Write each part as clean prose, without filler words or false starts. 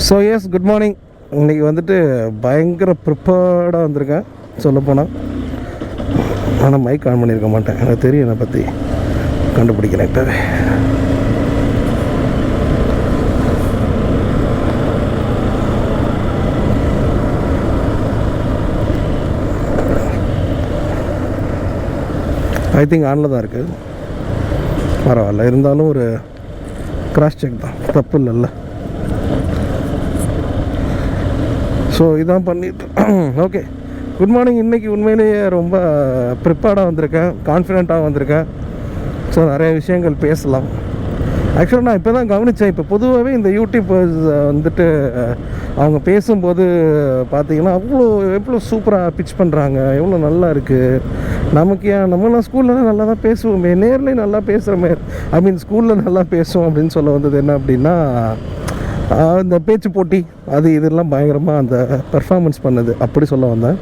So S, good morning. இன்றைக்கி வந்துட்டு பயங்கர ப்ரிப்பேர்டாக வந்திருக்கேன் சொல்லப்போனால். ஆனால் மைக் ஆன் பண்ணியிருக்க மாட்டேன், எனக்கு தெரியும் என்னை பற்றி கண்டுபிடிக்கிறேன் இப்போவே. ஐ திங்க் ஆனில் தான் இருக்குது, பரவாயில்ல. இருந்தாலும் ஒரு கிராஸ் செக் தான், தப்பு இல்லைல்ல. ஸோ இதான் பண்ணிட்டு ஓகே, குட் மார்னிங். இன்றைக்கி உண்மையிலேயே ரொம்ப ப்ரிப்பேர்டாக வந்திருக்கேன், கான்ஃபிடெண்ட்டாக வந்திருக்கேன். ஸோ நிறைய விஷயங்கள் பேசலாம். ஆக்சுவலாக நான் இப்போ தான் கவனித்தேன், இப்போ பொதுவாகவே இந்த யூடியூபர்ஸ் வந்துட்டு அவங்க பேசும்போது பார்த்திங்கன்னா எவ்வளோ சூப்பராக பிச் பண்ணுறாங்க, எவ்வளோ நல்லா இருக்குது. நமக்கு நம்மளாம் ஸ்கூலில் நல்லா தான் பேசுவோமே, நேர்லேயும் நல்லா பேசுகிற மாதிரி, ஐ மீன் ஸ்கூலில் நல்லா பேசுவோம் அப்படின்னு சொல்ல வந்தது என்ன அப்படின்னா, இந்த பேச்சு போட்டி அது இதெல்லாம் பயங்கரமாக அந்த பெர்ஃபார்மன்ஸ் பண்ணுது அப்படி சொல்ல வந்தேன்.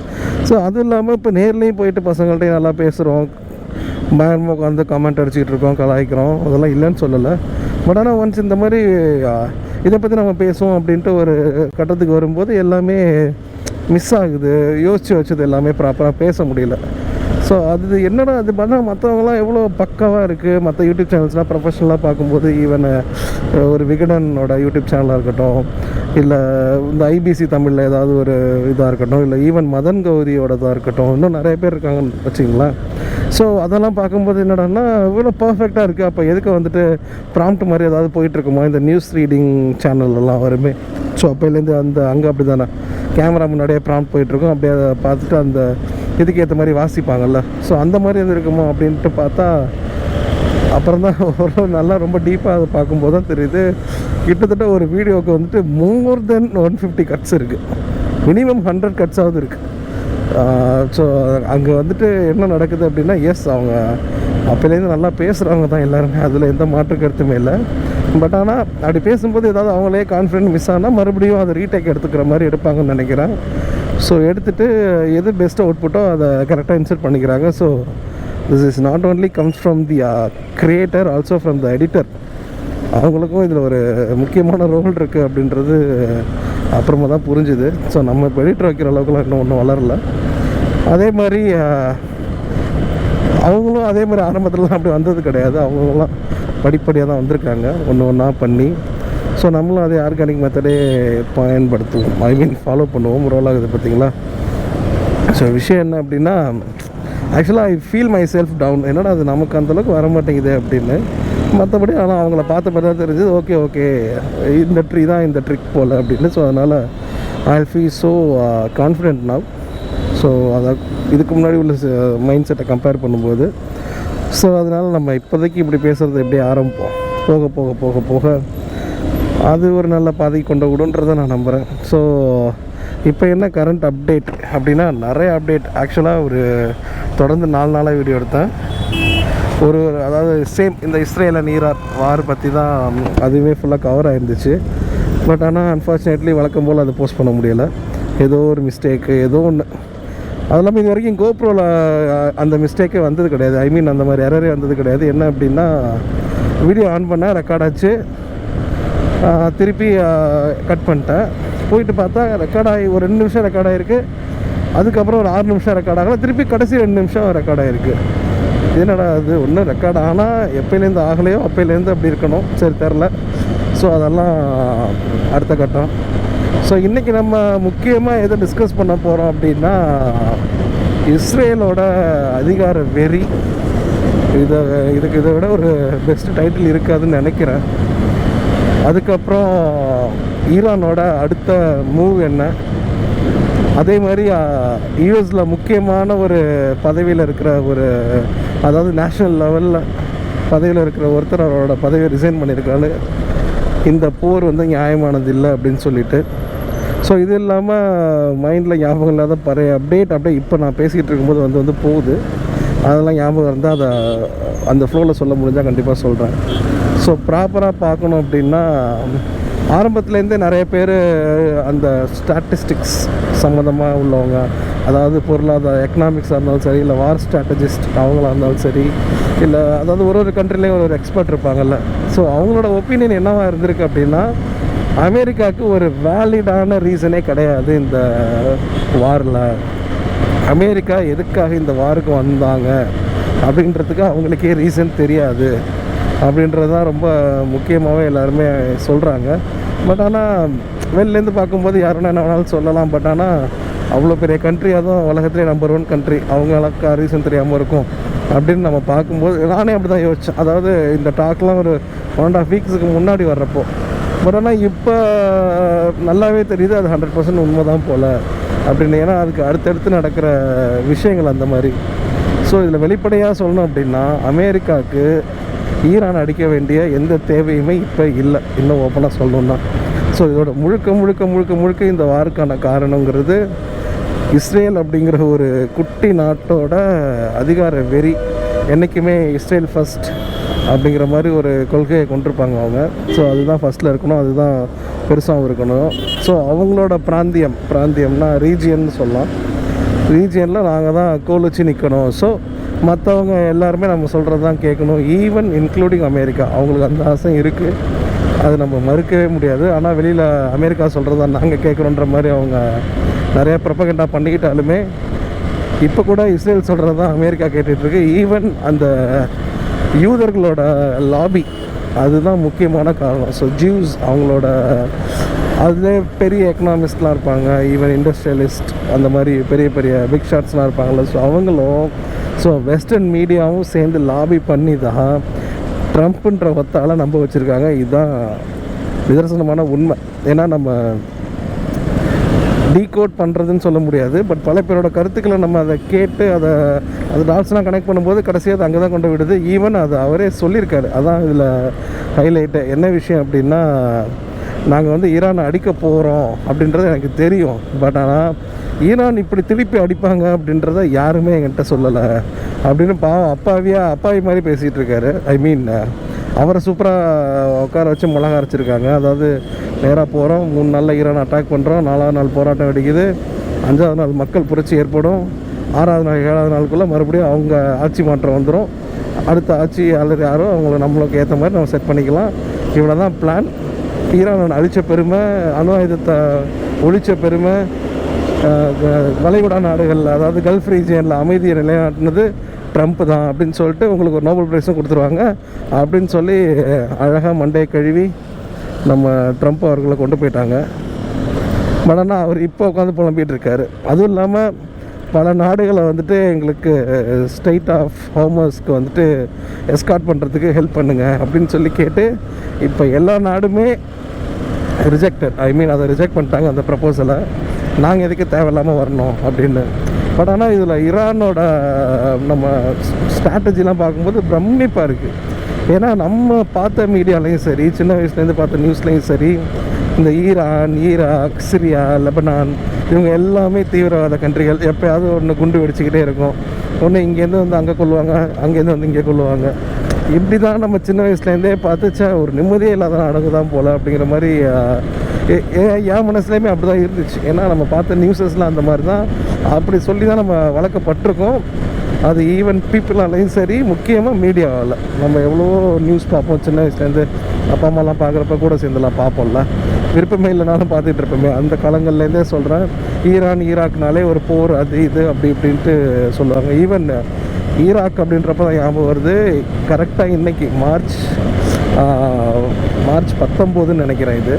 ஸோ அதுவும் இல்லாமல் இப்போ நேர்லேயும் போயிட்டு பசங்கள்கிட்டையும் நல்லா பேசுகிறோம், பயங்கரமாக உட்காந்து கமெண்ட் அடிச்சுக்கிட்டு இருக்கோம், கலாய்க்கிறோம், அதெல்லாம் இல்லைன்னு சொல்லலை. பட் ஆனால் ஒன்ஸ் இந்த மாதிரி இதை பற்றி நம்ம பேசுவோம் அப்படின்ட்டு ஒரு கட்டத்துக்கு வரும்போது எல்லாமே மிஸ் ஆகுது. யோசித்து வச்சது எல்லாமே ப்ராப்பராக பேச முடியல. ஸோ அது என்னடா அது பண்ணால் மற்றவங்களாம் எவ்வளோ பக்காவாக இருக்குது. மற்ற யூடியூப் சேனல்ஸ்லாம் ப்ரொஃபஷனலாக பார்க்கும்போது ஈவன் ஒரு விகடனோட யூடியூப் சேனலாக இருக்கட்டும், இல்லை இந்த ஐபிசி தமிழில் ஏதாவது ஒரு இதாக இருக்கட்டும், இல்லை ஈவன் மதன் கௌரியோடதாக இருக்கட்டும், இன்னும் நிறைய பேர் இருக்காங்கன்னு வச்சிங்களேன். ஸோ அதெல்லாம் பார்க்கும்போது என்னடான்னா இவ்வளோ பர்ஃபெக்டாக இருக்குது. அப்போ எதுக்கு வந்துட்டு ப்ராம்ப்ட் மாதிரி ஏதாவது போயிட்டுருக்குமா இந்த நியூஸ் ரீடிங் சேனல்லாம் வருமே. ஸோ அப்போலேருந்து அங்கே அப்படி தானே கேமரா முன்னாடியே ப்ராம்ப்ட் போயிட்டுருக்கோம், அப்படியே அதை பார்த்துட்டு அந்த இதுக்கு ஏற்ற மாதிரி வாசிப்பாங்கள்ல. ஸோ அந்த மாதிரி எது இருக்குமோ அப்படின்ட்டு பார்த்தா அப்புறம் தான் ஒரு நல்லா ரொம்ப டீப்பாக அதை பார்க்கும்போது தான் தெரியுது, கிட்டத்தட்ட ஒரு வீடியோவுக்கு வந்துட்டு மோர் தென் 150 கட்ஸ் இருக்குது, மினிமம் 100 கட்ஸாவது இருக்குது. ஸோ அங்கே வந்துட்டு என்ன நடக்குது அப்படின்னா, எஸ் அவங்க அப்போலேருந்து நல்லா பேசுகிறவங்க தான் எல்லாருமே, அதில் எந்த மாற்று கருத்துமே இல்லை. பட் ஆனால் அப்படி பேசும்போது ஏதாவது அவங்களே கான்ஃபிடென்ட் மிஸ் ஆனால் மறுபடியும் அதை ரீடேக் எடுத்துக்கிற மாதிரி எடுப்பாங்கன்னு நினைக்கிறேன். ஸோ எடுத்துகிட்டு எது பெஸ்ட் அவுட்புட்டோ அதை கரெக்டாக இன்சர்ட் பண்ணிக்கிறாங்க. So this is not only comes from the creator, also from the editor. அவங்களுக்கும் இதில் ஒரு முக்கியமான ரோல் இருக்குது அப்படின்றது அப்புறமா தான் புரிஞ்சுது. ஸோ நம்ம இப்போ எடிட்டர் வைக்கிற அளவுக்குலாம் இன்னும் ஒன்றும் வளரல. அதே மாதிரி அவங்களும் அதே மாதிரி ஆரம்பத்துலலாம் அப்படி வந்தது கிடையாது. அவங்களாம் படிப்படியாக தான் வந்திருக்காங்க, ஒன்று ஒன்றா பண்ணி. ஸோ நம்மளும் அதே ஆர்கானிக் மெத்தடே பயன்படுத்துவோம், ஐ மீன் ஃபாலோ பண்ணுவோம். ரோல் ஆகுது பார்த்தீங்களா. ஸோ விஷயம் என்ன அப்படின்னா, ஆக்சுவலாக I feel myself down. என்னடா அது நமக்கு அந்தளவுக்கு வர மாட்டேங்குது அப்படின்னு. மற்றபடி ஆனால் அவங்கள பார்த்த மாதிரி தான் தெரிஞ்சது, ஓகே இந்த ட்ரீ தான் இந்த ட்ரிக் போல் அப்படின்னு. ஸோ அதனால் I feel so confident now. So அதை இதுக்கு முன்னாடி உள்ள மைண்ட் செட்டை கம்பேர் பண்ணும்போது, ஸோ அதனால் நம்ம இப்போதைக்கு இப்படி பேசுகிறது எப்படி ஆரம்பிப்போம், போக போக போக போக அது ஒரு நல்ல பாதை கொண்டு விடுன்றதை நான் நம்புகிறேன். ஸோ இப்போ என்ன கரண்ட் அப்டேட் அப்படின்னா, நிறைய அப்டேட். ஆக்சுவலாக ஒரு தொடர்ந்து 4 நாளாக வீடியோ எடுத்தேன். அதாவது சேம் இந்த இஸ்ரேல் அண்ட் ஈரான் வார் பற்றி தான் அதுவே ஃபுல்லாக கவர் ஆகிருந்துச்சு. பட் ஆனால் அன்ஃபார்ச்சுனேட்லி வழக்கம் போல் அதை போஸ்ட் பண்ண முடியலை. ஏதோ ஒரு மிஸ்டேக்கு, ஏதோ ஒன்று. அது இல்லாமல் இது வரைக்கும் கோப்ரோவில் அந்த மிஸ்டேக்கே வந்தது கிடையாது, ஐ மீன் அந்த மாதிரி எரரே வந்தது கிடையாது. என்ன அப்படின்னா, வீடியோ ஆன் பண்ணால் ரெக்கார்ட் ஆச்சு, திருப்பி கட் பண்ணிட்டேன், போயிட்டு பார்த்தா ரெக்கார்ட் ஆகி ஒரு 2 நிமிஷம் ரெக்கார்ட் ஆகிருக்கு, அதுக்கப்புறம் ஒரு 6 நிமிஷம் ரெக்கார்ட் ஆகலை, திருப்பி கடைசி 2 நிமிஷம் ரெக்கார்ட் ஆகிருக்கு. என்னடா அது, ஒன்று ரெக்கார்ட் ஆனால் எப்போலேருந்து ஆகலையோ அப்போலேருந்து அப்படி இருக்கணும், சரி தெரில. ஸோ அதெல்லாம் அடுத்த கட்டம். ஸோ இன்றைக்கி நம்ம முக்கியமாக எதை டிஸ்கஸ் பண்ண போகிறோம் அப்படின்னா, இஸ்ரேலோட அதிகார வெறி. இதை விட ஒரு பெஸ்ட் டைட்டில் இருக்காதுன்னு நினைக்கிறேன். அதுக்கப்புறம் ஈரானோட அடுத்த மூவ் என்ன, அதே மாதிரி யூஎஸில் முக்கியமான ஒரு பதவியில் இருக்கிற அதாவது நேஷ்னல் லெவலில் பதவியில் இருக்கிற ஒருத்தர் அவரோட பதவியை ரிசைன் பண்ணியிருக்காரு, இந்த போர் நியாயமானது இல்லை அப்படின்னு சொல்லிட்டு. ஸோ இது இல்லாமல் மைண்டில் ஞாபகம் இல்லாத பழைய அப்டேட் அப்படியே இப்போ நான் பேசிக்கிட்டு இருக்கும்போது வந்து போகுது. அதெல்லாம் ஞாபகம் இருந்தால் அதை அந்த ஃப்ளோவில் சொல்ல முடிஞ்சால் கண்டிப்பாக சொல்கிறேன். ஸோ ப்ராப்பராக பார்க்கணும் அப்படின்னா, ஆரம்பத்துலேருந்தே நிறைய பேர் அந்த ஸ்டாட்டிஸ்டிக்ஸ் சம்மந்தமாக உள்ளவங்க, அதாவது பொருளாதார எக்கனாமிக்ஸாக இருந்தாலும் சரி, இல்லை வார் ஸ்ட்ராட்டஜிஸ்ட் அவங்களாக இருந்தாலும் சரி, இல்லை அதாவது ஒரு கண்ட்ரிலேயும் ஒரு எக்ஸ்பர்ட் இருப்பாங்கள்ல. ஸோ அவங்களோட ஒப்பீனியன் என்னவாக இருந்திருக்கு அப்படின்னா, அமெரிக்காவுக்கு ஒரு வேலிடான ரீசனே கிடையாது இந்த வாரில். அமெரிக்கா எதுக்காக இந்த வாருக்கு வந்தாங்க அப்படின்றதுக்கு அவங்களுக்கே ரீசன் தெரியாது அப்படின்றது தான் ரொம்ப முக்கியமாகவே எல்லாருமே சொல்கிறாங்க. பட் ஆனால் வெளிலேருந்து பார்க்கும்போது யாருன்னா என்ன வேணாலும் சொல்லலாம். பட் ஆனால் அவ்வளோ பெரிய கண்ட்ரி, அதுவும் உலகத்திலே நம்பர் 1 கண்ட்ரி, அவங்களுக்கா ரீசன் தெரியாமல் இருக்கும் அப்படின்னு நம்ம பார்க்கும்போது நானே அப்படி தான் யோசித்தேன். அதாவது இந்த டாக்லாம் ஒரு 1.5 வீக்ஸுக்கு முன்னாடி வர்றப்போ. பட் ஆனால் இப்போ நல்லாவே தெரியுது அது 100% உண்மை தான் போல் அப்படின்னு. ஏன்னா அதுக்கு அடுத்தடுத்து நடக்கிற விஷயங்கள் அந்த மாதிரி. ஸோ இதில் வெளிப்படையாக சொல்லணும் அப்படின்னா அமெரிக்காவுக்கு ஈரான் அடிக்க வேண்டிய எந்த தேவையுமே இப்போ இல்லை, இன்னும் ஓப்பனாக சொல்லணுன்னா. ஸோ இதோட முழுக்க முழுக்க முழுக்க முழுக்க இந்த வாருக்கான காரணங்கிறது இஸ்ரேல் அப்படிங்கிற ஒரு குட்டி நாட்டோட அதிகார வெறி. என்றைக்குமே இஸ்ரேல் ஃபஸ்ட் அப்படிங்கிற மாதிரி ஒரு கொள்கையை கொண்டிருப்பாங்க அவங்க. ஸோ அதுதான் ஃபஸ்ட்டில் இருக்கணும், அதுதான் பெருசாகவும் இருக்கணும். ஸோ அவங்களோட பிராந்தியம்னா ரீஜியன்னு சொல்லலாம். ரீஜியனில் நாங்கள் தான் கோல் வச்சு நிற்கணும். ஸோ மற்றவங்க எல்லாருமே நம்ம சொல்கிறது தான் கேட்கணும், ஈவன் இன்க்ளூடிங் அமெரிக்கா. அவங்களுக்கு அந்த ஆசை இருக்குது, அது நம்ம மறுக்கவே முடியாது. ஆனால் வெளியில் அமெரிக்கா சொல்கிறது தான் நாங்கள் கேட்குறோன்ற மாதிரி அவங்க நிறையா ப்ரொபகண்டா பண்ணிக்கிட்டாலுமே இப்போ கூட இஸ்ரேல் சொல்கிறது தான் அமெரிக்கா கேட்டுட்ருக்கு. ஈவன் அந்த யூதர்களோட லாபி அதுதான் முக்கியமான காரணம். ஸோ ஜூஸ் அவங்களோட அதில் பெரிய எக்கனாமிஸ்ட்லாம் இருப்பாங்க, ஈவன் இண்டஸ்ட்ரியலிஸ்ட், அந்த மாதிரி பெரிய பெரிய பிக் ஷாட்ஸ்லாம் இருப்பாங்கள்ல. ஸோ அவங்களும் வெஸ்டர்ன் மீடியாவும் சேர்ந்து லாபி பண்ணி தான் ட்ரம்ப்புன்ற ஒத்தால நம்ப வச்சுருக்காங்க. இதுதான் நிதர்சனமான உண்மை. ஏன்னா நம்ம டீகோட் பண்ணுறதுன்னு சொல்ல முடியாது, பட் பல பேரோட கருத்துக்களை நம்ம அதை கேட்டு அதை டாட்ஸ்லாம் கனெக்ட் பண்ணும்போது கடைசியாக அது அங்கே தான் கொண்டு விடுது. ஈவன் அது அவரே சொல்லியிருக்காரு. அதான் இதில் ஹைலைட்டு. என்ன விஷயம் அப்படின்னா, நாங்கள் ஈரானை அடிக்க போகிறோம் அப்படின்றது எனக்கு தெரியும், பட் ஆனால் ஈரான் இப்படி திருப்பி அடிப்பாங்க அப்படின்றத யாருமே என்கிட்ட சொல்லலை அப்படின்னு பாவம் அப்பாவி மாதிரி பேசிகிட்டு இருக்காரு. ஐ மீன் அவரை சூப்பராக உட்கார வச்சு மிளகா அரைச்சிருக்காங்க. அதாவது நேராக போகிறோம், 3 நாளில் ஈரான் அட்டாக் பண்ணுறோம், 4ஆவது நாள் போராட்டம் வெடிக்குது, 5ஆவது நாள் மக்கள் புரட்சி ஏற்படும், 6ஆவது நாள் 7ஆவது நாளுக்குள்ளே மறுபடியும் அவங்க ஆட்சி மாற்றம் வந்துடும், அடுத்த ஆட்சி அல்லது யாரோ அவங்கள நம்மளுக்கு ஏற்ற மாதிரி நம்ம செட் பண்ணிக்கலாம். இவ்வளோ தான் பிளான். ஈரான் அழித்த பெருமை, அணு ஆயுதத்தை ஒழித்த பெருமை, வளைகுடா நாடுகள் அதாவது கல்ஃப் ரீஜியனில் அமைதியை நிலைநாட்டினது ட்ரம்ப் தான் அப்படின்னு சொல்லிட்டு உங்களுக்கு ஒரு நோபல் ப்ரைஸும் கொடுத்துருவாங்க அப்படின்னு சொல்லி அழகாக மண்டையை கழுவி நம்ம ட்ரம்ப் அவர்களை கொண்டு போயிட்டாங்க. பட் ஆனால் அவர் இப்போ உட்காந்து புலம்பிகிட்டு இருக்காரு. அதுவும் இல்லாமல் பல நாடுகளை எங்களுக்கு ஸ்டேட் ஆஃப் ஹோமர்ஸ்க்கு எஸ்கார்ட் பண்ணுறதுக்கு ஹெல்ப் பண்ணுங்கள் அப்படின்னு சொல்லி கேட்டு இப்போ எல்லா நாடுமே ரிஜெக்டட். ஐ மீன் அதை ரிஜெக்ட் பண்ணிட்டாங்க அந்த ப்ரப்போசலை. நாங்கள் எதுக்கு தேவையில்லாமல் வரணும் அப்படின்னு. பட் ஆனால் இதில் ஈரானோட நம்ம ஸ்ட்ராட்டஜிலாம் பார்க்கும்போது பிரமிப்பாக இருக்குது. ஏன்னா நம்ம பார்த்த மீடியாலையும் சரி, சின்ன வயசுலேருந்து பார்த்த நியூஸ்லேயும் சரி, இந்த ஈரான், ஈராக், சிரியா, லெபனான் இவங்க எல்லாமே தீவிரவாத கண்ட்ரிகள். எப்போயாவது ஒன்று குண்டு வெடிச்சிக்கிட்டே இருக்கும். ஒன்று இங்கேருந்து அங்கே கொள்ளுவாங்க, அங்கேருந்து இங்கே கொள்ளுவாங்க. இப்படி தான் நம்ம சின்ன வயசுலேருந்தே பார்த்துச்சா ஒரு நிம்மதியே இல்லாத நாடகு தான் போல் அப்படிங்கிற மாதிரி என் மனசுலேயுமே அப்படி தான் இருந்துச்சு. ஏன்னா நம்ம பார்த்த நியூஸஸ்லாம் அந்த மாதிரி தான், அப்படி சொல்லி தான் நம்ம வளர்க்கப்பட்டிருக்கோம். அது ஈவன் பீப்புளாலையும் சரி, முக்கியமாக மீடியாவில் நம்ம எவ்வளோ நியூஸ் பார்ப்போம் சின்ன வயசுலேருந்து. அப்பா அம்மாலாம் பார்க்குறப்ப கூட சேர்ந்துலாம் பார்ப்போம்ல, விருப்பமே இல்லைனாலும் பார்த்துட்டு இருப்போமே. அந்த காலங்கள்லேருந்தே சொல்கிறேன், ஈரான் ஈராக்னாலே ஒரு போர், அது இது அப்படி இப்படின்ட்டு சொல்லுவாங்க. ஈவன் ஈராக் அப்படின்றப்ப தான் ஞாபகம் வருது. கரெக்டாக இன்றைக்கி மார்ச் 19 நினைக்கிறேன். இது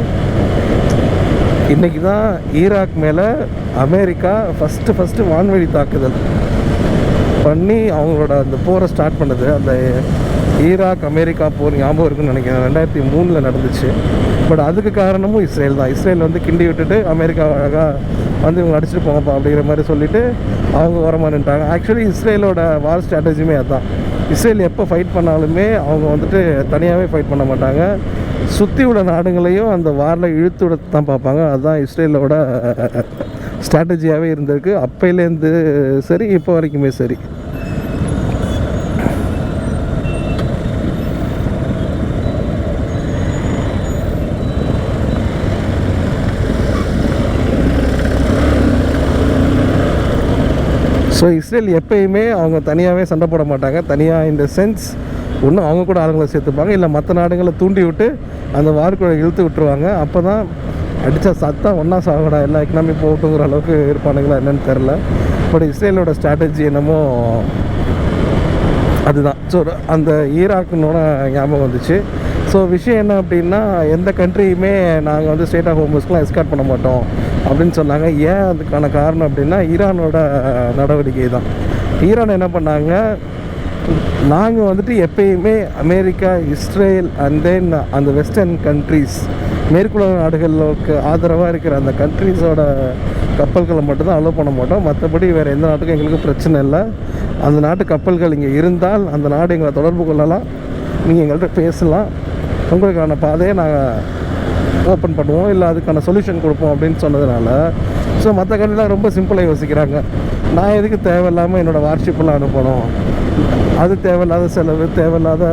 இன்றைக்கி தான் ஈராக் மேலே அமெரிக்கா ஃபஸ்ட்டு வான்வழி தாக்குதல் பண்ணி அவங்களோட அந்த போரை ஸ்டார்ட் பண்ணுது. அந்த ஈராக் அமெரிக்கா போர் ஞாபகம் இருக்குன்னு நினைக்கிறேன், 2003 நடந்துச்சு. பட் அதுக்கு காரணமும் இஸ்ரேல் தான். இஸ்ரேல் கிண்டி விட்டுட்டு அமெரிக்கா அழகாக இவங்க அடிச்சுட்டு போங்கப்பா அப்படிங்கிற மாதிரி சொல்லிவிட்டு அவங்க வரமாட்டாங்க. ஆக்சுவலி இஸ்ரேலோட வார் ஸ்ட்ராட்டஜியுமே அதுதான். இஸ்ரேல் எப்போ ஃபைட் பண்ணாலுமே அவங்க தனியாகவே ஃபைட் பண்ண மாட்டாங்க, சுற்றி உள்ள நாடுகளையும் அந்த வாரில் இழுத்து விட தான் பார்ப்பாங்க. அதுதான் இஸ்ரேலோட ஸ்ட்ராட்டஜியாகவே இருந்திருக்கு அப்போலேருந்து சரி, இப்போ வரைக்குமே சரி. ஸோ இஸ்ரேல் எப்பயுமே அவங்க தனியாகவே சண்டை போட மாட்டாங்க. தனியாக இந்த சென்ஸ் ஒன்று அவங்க கூட ஆளுங்களை சேர்த்துப்பாங்க, இல்லை மற்ற நாடுகளை தூண்டி விட்டு அந்த வார்க்குழை இழுத்து விட்டுருவாங்க. அப்போ தான் அடித்தா சத்தா ஒன்றா சாகடா எல்லா எக்கனாமி போட்டுங்கிற அளவுக்கு இருப்பானுங்களா என்னன்னு தெரில. பட் இஸ்ரேலோட ஸ்ட்ராட்டஜி என்னமோ அதுதான். ஸோ அந்த ஈராக்குனோட ஞாபகம் வந்துச்சு. ஸோ விஷயம் என்ன அப்படின்னா, எந்த கண்ட்ரியுமே நாங்கள் வந்து ஸ்டேட் ஆஃப் ஹோர்முஸ்க்குலாம் எஸ்கார்ட் பண்ண மாட்டோம் அப்படின்னு சொன்னாங்க. ஏன் அதுக்கான காரணம் அப்படின்னா ஈரானோட நடவடிக்கை தான். ஈரான் என்ன பண்ணாங்க, நாங்கள் வந்துட்டு எப்பயுமே அமெரிக்கா, இஸ்ரேல் அண்ட் தென் அந்த வெஸ்டர்ன் கண்ட்ரீஸ், மேற்குலக நாடுகளுக்கு ஆதரவாக இருக்கிற அந்த கண்ட்ரீஸோட கப்பல்களை மட்டும்தான் அலோவ் பண்ண மாட்டோம். மற்றபடி வேறு எந்த நாட்டுக்கும் எங்களுக்கு பிரச்சனை இல்லை. அந்த நாட்டு கப்பல்கள் இங்கே இருந்தால் அந்த நாடு எங்களை தொடர்பு கொள்ளலாம், நீங்கள் எங்கள்கிட்ட பேசலாம், உங்களுக்கான பாதையை நாங்கள் ஓப்பன் பண்ணுவோம், இல்லை அதுக்கான சொல்யூஷன் கொடுப்போம் அப்படின்னு சொன்னதுனால ஸோ மற்ற கண்ட்ரிலாம் ரொம்ப சிம்பிளாக யோசிக்கிறாங்க. நான் எதுக்கு தேவையில்லாமல் என்னோடய வார்ஷிப்பெல்லாம் அனுப்பணும், அது தேவையில்லாத செலவு, தேவையில்லாத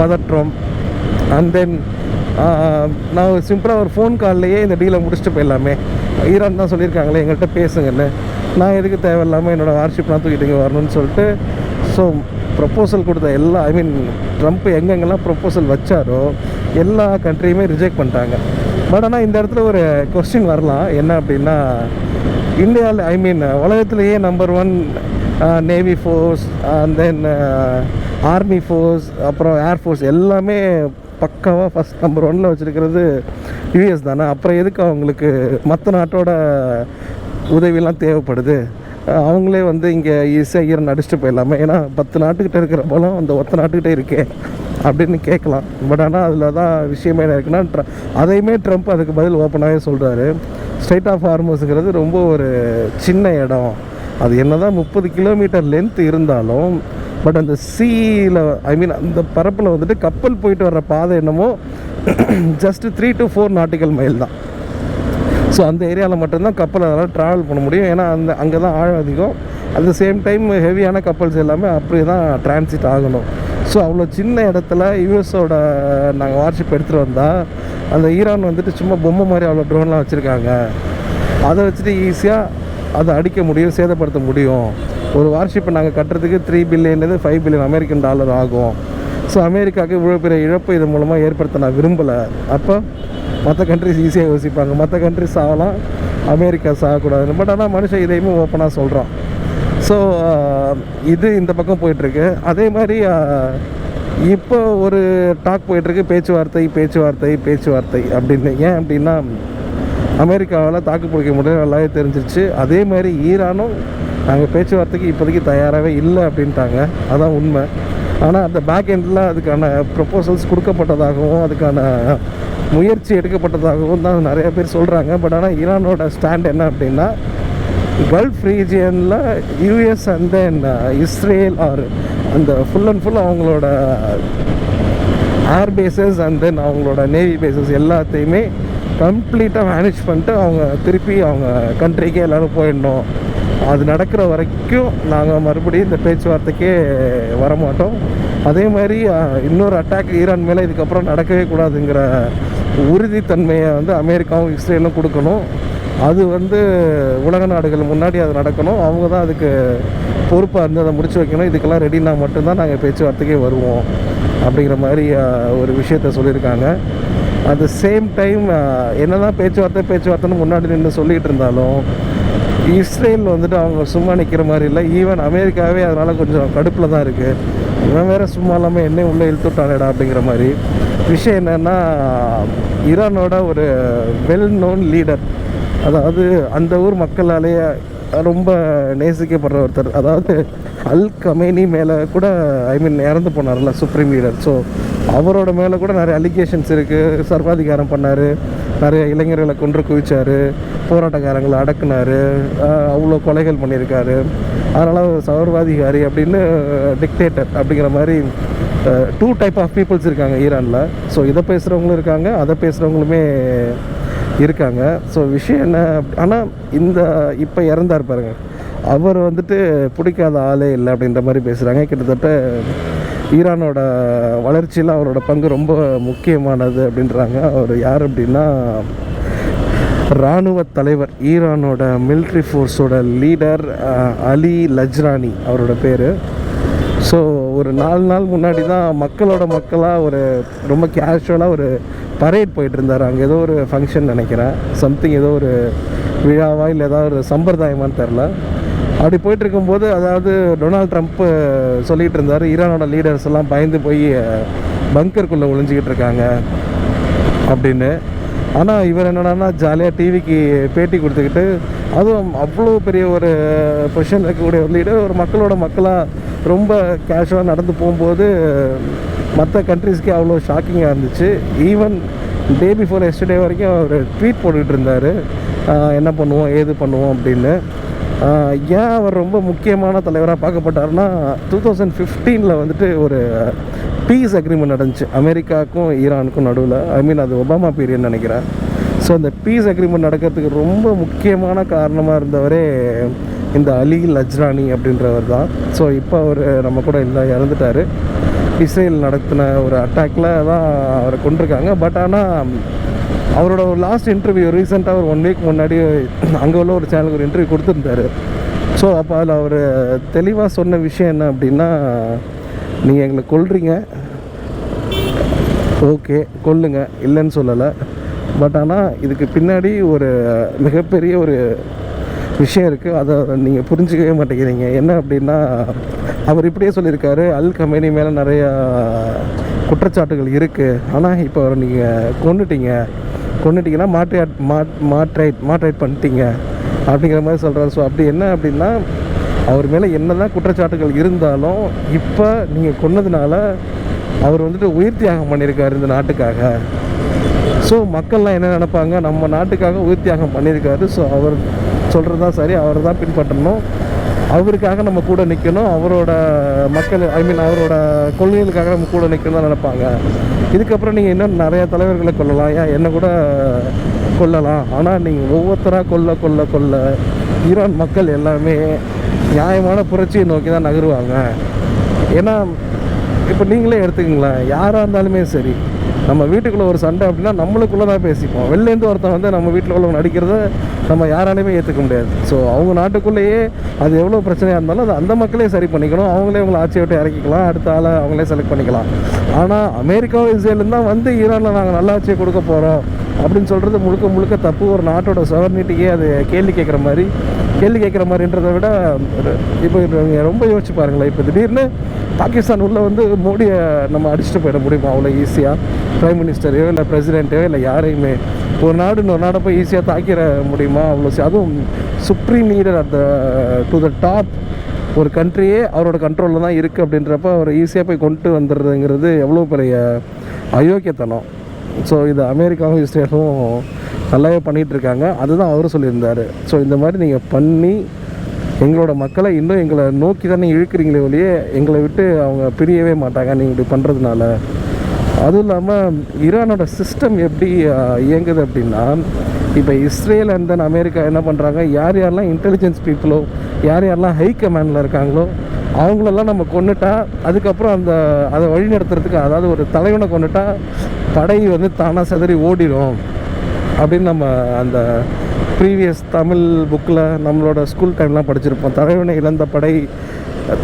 பதற்றம். அண்ட் தென் நான் சிம்பிளாக ஒரு ஃபோன் கால்லையே இந்த டீலை முடிச்சுட்டு போயிடலாமே, ஈரான் தான் சொல்லியிருக்காங்களே எங்கள்கிட்ட பேசுங்கன்னு, நான் எதுக்கு தேவையில்லாமல் என்னோடய வார்ஷிப்லாம் தூக்கிட்டு இங்கே வரணும்னு சொல்லிட்டு ஸோ ப்ரப்போசல் கொடுத்த எல்லா ட்ரம்ப் எங்கெங்கெல்லாம் ப்ரப்போசல் வச்சாரோ எல்லா கண்ட்ரியுமே ரிஜெக்ட் பண்ணிட்டாங்க. பட் ஆனால் இந்த இடத்துல ஒரு கொஸ்டின் வரலாம், என்ன அப்படின்னா, இந்தியாவில் உலகத்துலேயே number 1 navy force and then army force அப்புறம் ஏர்ஃபோர்ஸ் எல்லாமே பக்காவாக ஃபஸ்ட் நம்பர் 1ல் வச்சுருக்கிறது யூஎஸ் தானே. அப்புறம் எதுக்கு அவங்களுக்கு மற்ற நாட்டோட உதவியெல்லாம் தேவைப்படுது, அவங்களே வந்து இங்கே ஈஸியாக ஈரன் அடிச்சுட்டு போயிடலாமே, ஏன்னா 10 நாட்டுக்கிட்ட இருக்கிற பலம் அந்த ஒத்த நாட்டுக்கிட்டே இருக்கே அப்படின்னு கேட்கலாம். பட் ஆனால் அதில் தான் விஷயமே என்ன இருக்குன்னா, அதையுமே ட்ரம்ப் அதுக்கு பதில் ஓப்பனாகவே சொல்கிறாரு. ஸ்ட்ரைட் ஆஃப் ஹார்முஸ்ங்கிறது ரொம்ப ஒரு சின்ன இடம், அது என்ன தான் 30 கிலோமீட்டர் லென்த் இருந்தாலும் பட் அந்த சீயில் அந்த பரப்பில் வந்துட்டு கப்பல் போயிட்டு வர்ற பாதை என்னமோ ஜஸ்ட் 3 to 4 நாட்டிக்கல் மைல் தான். ஸோ அந்த ஏரியாவில் மட்டும்தான் கப்பல் அதனால் ட்ராவல் பண்ண முடியும், ஏன்னா அங்கே தான் ஆழம் அதிகம். அட் த சேம் டைம் ஹெவியான கப்பல்ஸ் எல்லாமே அப்படியே தான் டிரான்சிட் ஆகணும். ஸோ அவ்வளோ சின்ன இடத்துல யூஎஸோட நாங்கள் வார்ஷிப் எடுத்துகிட்டு வந்தால் அந்த ஈரான் வந்துட்டு சும்மா பொம்மை மாதிரி அவ்வளோ ட்ரோன்லாம் வச்சுருக்காங்க, அதை வச்சுட்டு ஈஸியாக அதை அடிக்க முடியும், சேதப்படுத்த முடியும். ஒரு வார்ஷிப்பை நாங்கள் கட்டுறதுக்கு 3 பில்லியன்லேருந்து 5 பில்லியன் அமெரிக்கன் டாலர் ஆகும். ஸோ அமெரிக்காவுக்கு இவ்வளோ பெரிய இழப்பு இது மூலமாக ஏற்படுத்த நான் விரும்பலை. அப்போ மற்ற கண்ட்ரிஸ் ஈஸியாக யோசிப்பாங்க, மற்ற கண்ட்ரிஸ் ஆகலாம், அமெரிக்கா சாகக்கூடாதுன்னு. பட் ஆனால் மனுஷன் இதையுமே ஓப்பனாக சொல்கிறான். ஸோ இது இந்த பக்கம் போயிட்டுருக்கு. அதே மாதிரி இப்போ ஒரு டாக் போயிட்டுருக்கு, பேச்சுவார்த்தை அப்படின்னு. ஏன் அப்படின்னா, அமெரிக்காவால் தாக்கு பிடிக்க முடியாது நல்லாவே தெரிஞ்சிருச்சு. அதே மாதிரி ஈரானும் நாங்கள் பேச்சுவார்த்தைக்கு இப்போதைக்கு தயாராகவே இல்லை அப்படின்ட்டாங்க. அதான் உண்மை. ஆனால் அந்த பேக் எண்டில் அதுக்கான ப்ரப்போசல்ஸ் கொடுக்கப்பட்டதாகவும் அதுக்கான முயற்சி எடுக்கப்பட்டதாகவும் தான் நிறைய பேர் சொல்கிறாங்க. பட் ஆனால் ஈரானோட ஸ்டாண்ட் என்ன அப்படின்னா, கல்ஃப் ரீஜியனில் US and then Israel are அந்த ஃபுல் அண்ட் ஃபுல் அவங்களோட ஏர் பேசஸ் அண்ட் தென் அவங்களோட நேவி பேசஸ் எல்லாத்தையுமே கம்ப்ளீட்டாக மேனேஜ் பண்ணிட்டு அவங்க திருப்பி அவங்க கண்ட்ரிக்கே எல்லோரும் போயிடணும். அது நடக்கிற வரைக்கும் நாங்கள் மறுபடியும் இந்த பேச்சுவார்த்தைக்கே வரமாட்டோம். அதே மாதிரி இன்னொரு அட்டாக் ஈரான் மேலே இதுக்கப்புறம் நடக்கவே கூடாதுங்கிற உறுதித்தன்மையை வந்து அமெரிக்காவும் இஸ்ரேலும் கொடுக்கணும். அது வந்து உலக நாடுகள் முன்னாடி அது நடக்கணும். அவங்க தான் அதுக்கு பொறுப்பாக இருந்து அதை முடிச்சு வைக்கணும். இதுக்கெல்லாம் ரெடினா மட்டும்தான் நாங்கள் பேச்சுவார்த்தைக்கே வருவோம் அப்படிங்கிற மாதிரி ஒரு விஷயத்த சொல்லியிருக்காங்க. அட் த சேம் டைம் என்ன தான் பேச்சுவார்த்தைன்னு முன்னாடி நின்று சொல்லிகிட்டு இருந்தாலும் இஸ்ரேல் வந்துட்டு அவங்க சும்மா நிற்கிற மாதிரி இல்லை. ஈவன் அமெரிக்காவே அதனால் கொஞ்சம் கடுப்பில் தான் இருக்குது. இவன் வேறு சும்மா இல்லாமல் என்ன உள்ளே இழுத்துட்டானேடா அப்படிங்கிற மாதிரி விஷயம். என்னென்னா, ஈரானோட ஒரு வெல் நோன் லீடர், அதாவது அந்த ஊர் மக்களாலேயே ரொம்ப நேசிக்கப்படுற ஒருத்தர், அதாவது அல் கமேனி மேலே கூட இறந்து போனார்ல சுப்ரீம் லீடர். ஸோ அவரோட மேலே கூட நிறைய அலிகேஷன்ஸ் இருக்குது. சர்வாதிகாரம் பண்ணார், நிறைய இளைஞர்களை கொன்று குவிச்சார், போராட்டக்காரங்களை அடக்குனார், அவ்வளோ கொலைகள் பண்ணியிருக்காரு. அதனால் ஒரு சர்வாதிகாரி அப்படின்னு டிக்டேட்டர் அப்படிங்கிற மாதிரி 2 டைப் ஆஃப் பீப்புள்ஸ் இருக்காங்க ஈரானில். ஸோ இதை பேசுகிறவங்களும் இருக்காங்க, அதை பேசுகிறவங்களுமே இருக்காங்க. ஸோ விஷயம் என்ன, ஆனால் இப்போ இறந்தார் பாருங்க, அவர் வந்துட்டு பிடிக்காத ஆளே இல்லை அப்படின்ற மாதிரி பேசுகிறாங்க. கிட்டத்தட்ட ஈரானோட வளர்ச்சியில் அவரோட பங்கு ரொம்ப முக்கியமானது அப்படின்றாங்க. அவர் யார் அப்படின்னா, இராணுவ தலைவர், ஈரானோட மிலிட்ரி ஃபோர்ஸோட லீடர் அலி லஜ்ரானி அவரோட பேர். ஸோ ஒரு 4 நாள் முன்னாடி தான் மக்களோட மக்களாக ஒரு ரொம்ப கேஷுவலாக ஒரு பரேட் போயிட்டு இருந்தார். அங்கே ஏதோ ஒரு ஃபங்க்ஷன் நினைக்கிறேன், சம்திங் ஏதோ ஒரு விழாவா இல்லை ஏதாவது ஒரு சம்பிரதாயமானு தெரில. அப்படி போயிட்டு இருக்கும்போது, அதாவது டொனால்ட் ட்ரம்ப்பு சொல்லிகிட்டு இருந்தார், ஈரானோட லீடர்ஸ் எல்லாம் பயந்து போய் பங்கருக்குள்ளே ஒளிஞ்சிக்கிட்டு இருக்காங்க அப்படின்னு. ஆனால் இவர் என்னடான்னா ஜாலியாக டிவிக்கு பேட்டி கொடுத்துக்கிட்டு, அதுவும் அவ்வளோ பெரிய ஒரு பொசிஷன் இருக்கக்கூடிய ஒரு லீடர் ஒரு மக்களோட மக்களாக ரொம்ப கேஷுவலாக நடந்து போகும்போது மற்ற கண்ட்ரீஸ்க்கே அவ்வளோ ஷாக்கிங்காக இருந்துச்சு. ஈவன் டே பிஃபோர் எஸ்டர்டே வரைக்கும் அவர் ட்வீட் போட்டுக்கிட்டு இருந்தார், என்ன பண்ணுவோம் ஏது பண்ணுவோம் அப்படின்னு. ஏன் அவர் ரொம்ப முக்கியமான தலைவராக பார்க்கப்பட்டார்னா, 2015 வந்துட்டு ஒரு பீஸ் அக்ரிமெண்ட் நடந்துச்சு அமெரிக்காவுக்கும் ஈரானுக்கும் நடுவில். ஐ மீன் அது ஒபாமா பீரியட் நினைக்கிறேன். ஸோ அந்த பீஸ் அக்ரிமெண்ட் நடக்கிறதுக்கு ரொம்ப முக்கியமான காரணமாக இருந்தவரே இந்த அலி லஜ்ரானி அப்படின்றவர் தான். ஸோ இப்போ அவர் நம்ம கூட இல்லை, இறந்துட்டார். இஸ்ரேல் நடத்தின ஒரு அட்டாக்கில் தான் அவரை கொண்டிருக்காங்க. பட் ஆனால் அவரோட ஒரு லாஸ்ட் இன்டர்வியூ ரீசெண்டாக ஒரு 1 வீக் முன்னாடி அங்கே உள்ள ஒரு சேனலுக்கு ஒரு இன்டர்வியூ கொடுத்துருந்தாரு. ஸோ அப்போ அதில் அவர் தெளிவாக சொன்ன விஷயம் என்ன அப்படின்னா, நீங்கள் எங்களை கொல்றீங்க, ஓகே கொல்லுங்க, இல்லைன்னு சொல்லலை. பட் ஆனால் இதுக்கு பின்னாடி ஒரு மிகப்பெரிய ஒரு விஷயம் இருக்குது, அதை நீங்கள் புரிஞ்சிக்கவே மாட்டேங்கிறீங்க. என்ன அப்படின்னா, அவர் இப்படியே சொல்லியிருக்காரு, அல் கமேனி மேலே நிறையா குற்றச்சாட்டுகள் இருக்குது, ஆனால் இப்போ அவரை நீங்கள் கொண்டுட்டிங்கன்னா மாட்ரேட் பண்ணிட்டீங்க அப்படிங்கிற மாதிரி சொல்கிறார். ஸோ அப்படி என்ன அப்படின்னா, அவர் மேலே என்ன தான் குற்றச்சாட்டுகள் இருந்தாலும் இப்போ நீங்கள் கொன்னதுனால அவர் வந்துட்டு உயிர் தியாகம் பண்ணியிருக்காரு இந்த நாட்டுக்காக. ஸோ மக்கள்லாம் என்ன நினைப்பாங்க, நம்ம நாட்டுக்காக உயிர் தியாகம் பண்ணியிருக்காரு, ஸோ அவர் சொல்கிறது தான் சரி, அவர் தான் பின்பற்றணும், அவருக்காக நம்ம கூட நிற்கணும், அவரோட மக்கள் ஐ மீன் அவரோட கொள்கைகளுக்காக நம்ம கூட நிற்கணும் தான் நினைப்பாங்க. இதுக்கப்புறம் நீங்கள் இன்னும் நிறையா தலைவர்களை கொல்லலாம், ஏன் என்ன கூட கொல்லலாம், ஆனால் நீங்கள் ஒவ்வொருத்தராக கொல்ல ஈரான் மக்கள் எல்லாமே நியாயமான புரட்சியை நோக்கி தான் நகருவாங்க. ஏன்னா இப்போ நீங்களே எடுத்துக்கிங்களேன், யாராக இருந்தாலுமே சரி, நம்ம வீட்டுக்குள்ளே ஒரு சண்டை அப்படின்னா நம்மளுக்குள்ளே தான் பேசிப்போம். வெளிலேருந்து ஒருத்தன் வந்து நம்ம வீட்டில் உள்ள நடிக்கிறத நம்ம யாராலையுமே ஏற்றுக்க முடியாது. ஸோ அவங்க நாட்டுக்குள்ளேயே அது எவ்வளோ பிரச்சனையாக இருந்தாலும் அது அந்த மக்களே சரி பண்ணிக்கணும், அவங்களே அவங்கள ஆட்சியை விட்டு இறக்கிக்கலாம், அடுத்த ஆளை அவங்களே செலக்ட் பண்ணிக்கலாம். ஆனால் அமெரிக்காவும் இஸ்ரேலும் தான் வந்து ஈரானில் நாங்கள் நல்ல ஆட்சியை கொடுக்க போகிறோம் அப்படின்னு சொல்கிறது முழுக்க தப்பு. ஒரு நாட்டோட சவர்னிட்டிக்கே அது கேள்வி கேட்குற மாதிரின்றதை விட, இப்போ நீங்கள் ரொம்ப யோசிச்சு பாருங்களேன், இப்போ திடீர்னு பாகிஸ்தான் உள்ளே வந்து மோடியை நம்ம அடிச்சுட்டு போயிட முடியுமா அவ்வளோ ஈஸியாக? பிரைம் மினிஸ்டரையோ இல்லை பிரசிடெண்ட்டையோ இல்லை யாரையுமே ஒரு நாடு இன்னொரு நாடை போய் ஈஸியாக தாக்கிட முடியுமா அவ்வளோ? அதுவும் supreme leader to the top ஒரு கண்ட்ரியே அவரோட கண்ட்ரோலில் தான் இருக்குது அப்படின்றப்ப அவரை ஈஸியாக போய் கொண்டு வந்துடுறதுங்கிறது எவ்வளோ பெரிய அயோக்கியத்தனம். ஸோ இது அமெரிக்காவும் இஸ்ரேலும் நல்லாவே பண்ணிகிட்ருக்காங்க, அதுதான் அவரும் சொல்லியிருந்தார். ஸோ இந்த மாதிரி நீங்கள் பண்ணி எங்களோட மக்களை இன்னும் எங்களை நோக்கி தானே இழுக்கிறீங்களே ஒழியே எங்களை விட்டு அவங்க பிரியவே மாட்டாங்க நீங்கள் இப்படி பண்ணுறதுனால. அதுவும் இல்லாமல் ஈரானோட சிஸ்டம் எப்படி இயங்குது அப்படின்னா, இப்போ இஸ்ரேல் அண்ட் தென் அமெரிக்கா என்ன பண்ணுறாங்க, யாரெல்லாம் இன்டெலிஜென்ஸ் பீப்புளோ யாரெல்லாம் ஹை கமாண்டில் இருக்காங்களோ அவங்களெல்லாம் நம்ம கொண்டுட்டா அதுக்கப்புறம் அதை வழி நடத்துறதுக்கு, அதாவது ஒரு தலைவனை கொண்டுட்டா படை வந்து தானாக சிதறி ஓடிடும் அப்படின்னு நம்ம அந்த ப்ரீவியஸ் தமிழ் புக்கில் நம்மளோட ஸ்கூல் டைம்லாம் படிச்சிருப்போம், தலைவனை இழந்த படை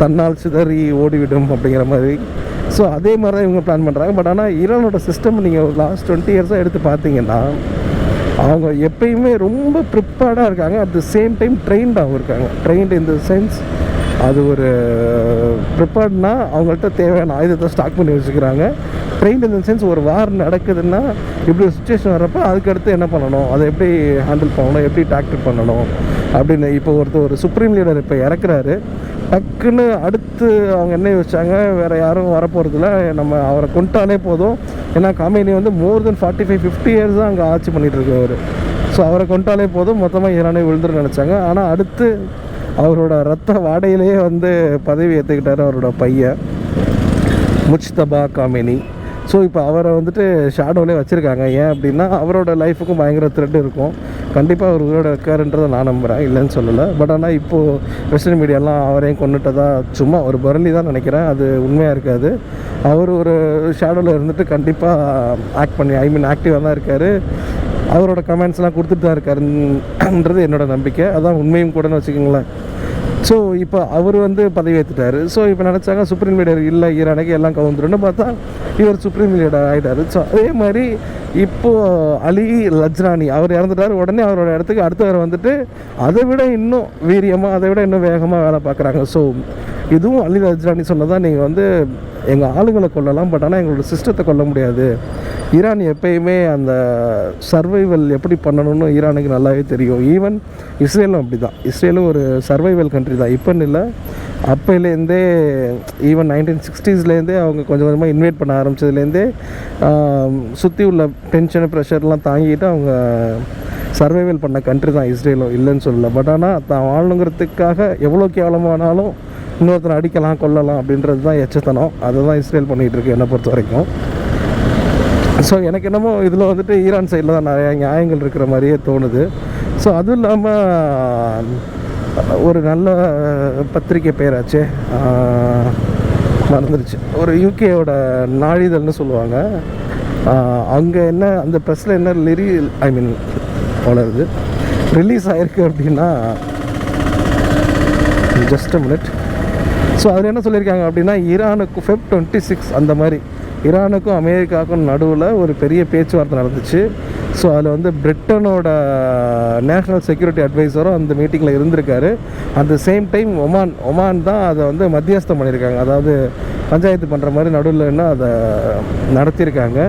தன்னால் சிதறி ஓடிவிடும் அப்படிங்கிற மாதிரி. ஸோ அதே மாதிரி தான் இவங்க பிளான் பண்ணுறாங்க. பட் ஆனால் ஈரானோட சிஸ்டம் நீங்கள் லாஸ்ட் 20 இயர்ஸாக எடுத்து பார்த்தீங்கன்னா அவங்க எப்பயுமே ரொம்ப ப்ரிப்பேர்டாக இருக்காங்க, அட் த சேம் டைம் ட்ரெயின்டாகவும் இருக்காங்க. ட்ரெயின்டு இன் த சென்ஸ், அது ஒரு ப்ரிப்பேர்ட்னா அவங்கள்ட்ட தேவையான ஆயுதத்தை ஸ்டாக் பண்ணி வச்சுக்கிறாங்க. ட்ரெயின் இன் த சென்ஸ், ஒரு வார் நடக்குதுன்னா இப்படி ஒரு சுச்சுவேஷன் வர்றப்போ அதுக்கடுத்து என்ன பண்ணணும், அதை எப்படி ஹேண்டில் பண்ணணும், எப்படி டாக்டிக் பண்ணணும் அப்படின்னு. இப்போ ஒரு சுப்ரீம் லீடர் இப்போ இறக்குறாரு, டக்குன்னு அடுத்து அவங்க என்ன யோசிச்சாங்க, வேறு யாரும் வரப்போகிறதில்ல, நம்ம அவரை கொண்டாலே போதும். ஏன்னா காமேனி வந்து மோர் தென் 45-50 இயர்ஸ் தான் அங்கே ஆட்சி பண்ணிகிட்ருக்கவர். ஸோ அவரை கொண்டாலே போதும், மொத்தமாக ஈரானே விழுந்துருன்னு நினச்சாங்க. ஆனால் அடுத்து அவரோட ரத்த வாடையிலேயே வந்து பதவி ஏற்றுக்கிட்டார் அவரோட பையன் முஜ்தபா காமேனி. ஸோ இப்போ அவரை வந்துட்டு ஷேடோவிலே வச்சுருக்காங்க. ஏன் அப்படின்னா அவரோட லைஃபுக்கும் பயங்கர த்ரெட் இருக்கும். கண்டிப்பாக அவர் உயிரோட இருக்காருன்றதை நான் நம்புகிறேன், இல்லைன்னு சொல்லலை. பட் ஆனால் இப்போது வெஸ்டர்ன் மீடியாலாம் அவரையும் கொண்டுட்டதா சும்மா ஒரு பரலி தான் நினைக்கிறேன், அது உண்மையாக இருக்காது. அவர் ஒரு ஷேடோவில் இருந்துட்டு கண்டிப்பாக ஆக்டிவாக தான் இருக்கார். அவரோட கமெண்ட்ஸ்லாம் கொடுத்துட்டு தான் இருக்காருன்றது என்னோடய நம்பிக்கை. அதான் உண்மையும் கூடன்னு வச்சுக்கோங்களேன். ஸோ இப்போ அவர் வந்து பதவி ஏற்றுட்டார். ஸோ இப்போ நினச்சாங்க சுப்ரீம் லீடர் இல்லை, ஈரானுக்கு எல்லாம் கவுந்துருன்னு பார்த்தா இவர் சுப்ரீம் லீடர் ஆகிட்டார். ஸோ அதே மாதிரி இப்போது அலி லஜ்ரானி அவர் இறந்துட்டார். உடனே அவரோட இடத்துக்கு அடுத்தவர் வந்துட்டு அதை விட இன்னும் வீரியமாக, அதை விட இன்னும் வேகமாக வேலை பார்க்குறாங்க. ஸோ இதுவும் அலி லஜ்ரானி சொன்னதான், நீங்கள் வந்து எங்கள் ஆளுங்களை கொல்லலாம், பட் ஆனால் எங்களோட சிஸ்டத்தை கொல்ல முடியாது. ஈரான் எப்பயுமே அந்த சர்வைவல் எப்படி பண்ணணும்னு ஈரானுக்கு நல்லாவே தெரியும். ஈவன் இஸ்ரேலும் அப்படி தான். இஸ்ரேலும் ஒரு சர்வைவல் கண்ட்ரி தான். இப்போன்னு இல்லை, அப்போலேருந்தே ஈவன் 1960s அவங்க கொஞ்சம் கொஞ்சமாக இன்வைட் பண்ண ஆரம்பித்ததுலேருந்தே சுற்றி உள்ள டென்ஷனு ப்ரெஷர்லாம் தாங்கிட்டு அவங்க சர்வைவல் பண்ண கண்ட்ரி தான் இஸ்ரேலும், இல்லைன்னு சொல்லலை. பட் ஆனால் தான் வாழணுங்கிறதுக்காக எவ்வளோ கேவலமானாலும் இன்னொருத்தரை அடிக்கலாம், கொல்லலாம் அப்படின்றது தான் எச்சத்தனம். அதை தான் இஸ்ரேல் பண்ணிகிட்ருக்கு என்னை பொறுத்த வரைக்கும். ஸோ எனக்கு என்னமோ இதில் வந்துட்டு ஈரான் சைடில் தான் நிறையா நியாயங்கள் இருக்கிற மாதிரியே தோணுது. ஸோ அதுவும் இல்லாமல் ஒரு நல்ல பத்திரிக்கை பேராச்சே, மறந்துடுச்சு, ஒரு யூகேயோட நாளிதழ்னு சொல்லுவாங்க. அங்கே என்ன அந்த ப்ரெஸ்ஸில் என்ன வளருது ரிலீஸ் ஆகிருக்கு அப்படின்னா, ஜஸ்ட் மினிட். ஸோ அதில் என்ன சொல்லியிருக்காங்க அப்படின்னா, ஈரானுக்கு Feb 26 அந்த மாதிரி ஈரானுக்கும் அமெரிக்காவுக்கும் நடுவில் ஒரு பெரிய பேச்சுவார்த்தை நடந்துச்சு. ஸோ அதில் வந்து பிரிட்டனோட நேஷ்னல் செக்யூரிட்டி அட்வைசரும் அந்த மீட்டிங்கில் இருந்திருக்காரு. At the same time Oman தான் அதை வந்து மத்தியஸ்தம் பண்ணியிருக்காங்க, அதாவது பஞ்சாயத்து பண்ணுற மாதிரி நடுவில் என்ன அதை நடத்தியிருக்காங்க.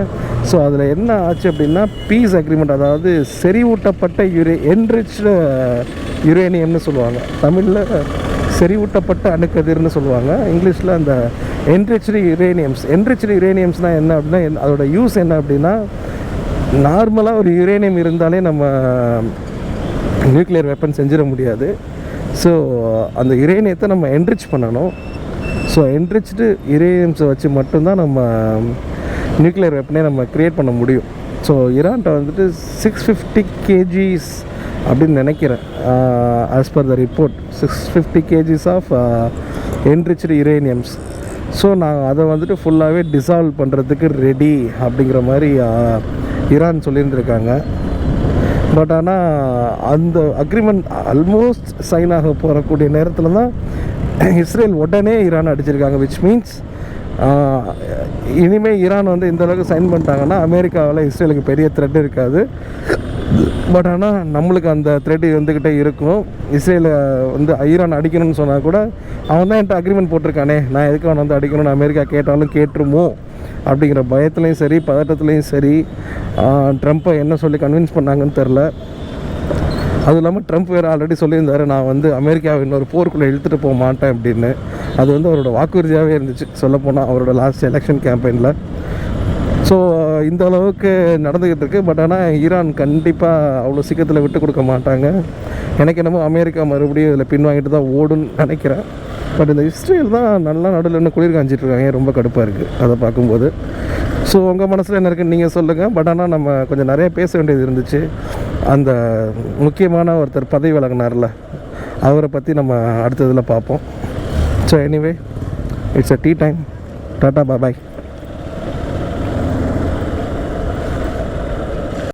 ஸோ அதில் என்ன ஆச்சு அப்படின்னா, பீஸ் அக்ரிமெண்ட், அதாவது செறிவூட்டப்பட்ட என்ரிச்டு யுரேனியம்னு சொல்லுவாங்க, தமிழில் செறிவூட்டப்பட்ட அணுக்கதிர்னு சொல்லுவாங்க, இங்கிலீஷில் அந்த என்ரிச்டு யுரேனியம்ஸ்னால் என்ன அப்படின்னா, அதோட யூஸ் என்ன அப்படின்னா, நார்மலாக ஒரு யுரேனியம் இருந்தாலே நம்ம நியூக்ளியர் வெப்பன் செஞ்சிட முடியாது. ஸோ அந்த யுரேனியத்தை நம்ம என்ரிச் பண்ணணும். ஸோ என்ரிச்டு யுரேனியம்ஸை வச்சு மட்டும்தான் நம்ம நியூக்ளியர் வெப்பனே நம்ம க்ரியேட் பண்ண முடியும். ஸோ ஈரான்கிட்ட வந்துட்டு 650 kgs அப்படின்னு நினைக்கிறேன், as per the report 650 kgs of enriched uraniums. So நாங்கள் அதை வந்துட்டு ஃபுல்லாகவே டிசால்வ் பண்ணுறதுக்கு ரெடி அப்படிங்கிற மாதிரி ஈரான் சொல்லியிருந்துருக்காங்க. பட் ஆனால் அந்த அக்ரிமெண்ட் ஆல்மோஸ்ட் சைன் ஆக போகக்கூடிய நேரத்தில் தான் இஸ்ரேல் உடனே ஈரான் அடிச்சிருக்காங்க. விச் மீன்ஸ் இனிமேல் ஈரான் வந்து இந்த அளவுக்கு சைன் பண்ணிட்டாங்கன்னா அமெரிக்காவில் இஸ்ரேலுக்கு பெரிய த்ரெட் இருக்காது. பட் ஆனால் நம்மளுக்கு அந்த த்ரெட் வந்துக்கிட்டே இருக்கும். இஸ்ரேலை வந்து ஈரான் அடிக்கணும்னு சொன்னால் கூட அவன் தான் என்கிட்ட அக்ரிமெண்ட் போட்டிருக்கானே, நான் எதுக்கு அவன் வந்து அடிக்கணும்னு அமெரிக்கா கேட்டாலும் கேட்டுருமோ அப்படிங்கிற பயத்துலேயும் சரி, பதட்டத்துலேயும் சரி, ட்ரம்ப்பை என்ன சொல்லி கன்வின்ஸ் பண்ணாங்கன்னு தெரில. அதுவும் இல்லாமல் ட்ரம்ப் வேறு ஆல்ரெடி சொல்லியிருந்தார், நான் வந்து அமெரிக்காவை இன்னொரு போருக்குள்ளே இழுத்துட்டு போக மாட்டேன் அப்படின்னு. அது வந்து அவரோட வாக்குறுதியாகவே இருந்துச்சு சொல்லப்போனால் அவரோட லாஸ்ட் எலெக்ஷன் கேம்பெயினில். ஸோ இந்த அளவுக்கு நடந்துக்கிட்டு இருக்குது. பட் ஆனால் ஈரான் கண்டிப்பாக அவ்வளோ சீக்கிரத்தில் விட்டு கொடுக்க மாட்டாங்க. எனக்கு என்னமோ அமெரிக்கா மறுபடியும் இதில் பின்வாங்கிட்டு தான் ஓடுன்னு நினைக்கிறேன். பட் இந்த இஸ்ரேல் தான் நல்லா நடுவில் இன்னும் குளிர் காஞ்சிட்ருக்காங்க, ரொம்ப கடுப்பாக இருக்குது அதை பார்க்கும்போது. ஸோ உங்கள் மனசில் என்ன இருக்குன்னு நீங்கள் சொல்லுங்கள். பட் ஆனால் நம்ம கொஞ்சம் நிறைய பேச வேண்டியது இருந்துச்சு. அந்த முக்கியமான ஒருத்தர் பதவி விலகினார்ல, அவரை பற்றி நம்ம அடுத்ததில் பார்ப்போம். So anyway, it's a tea time. Tata bye.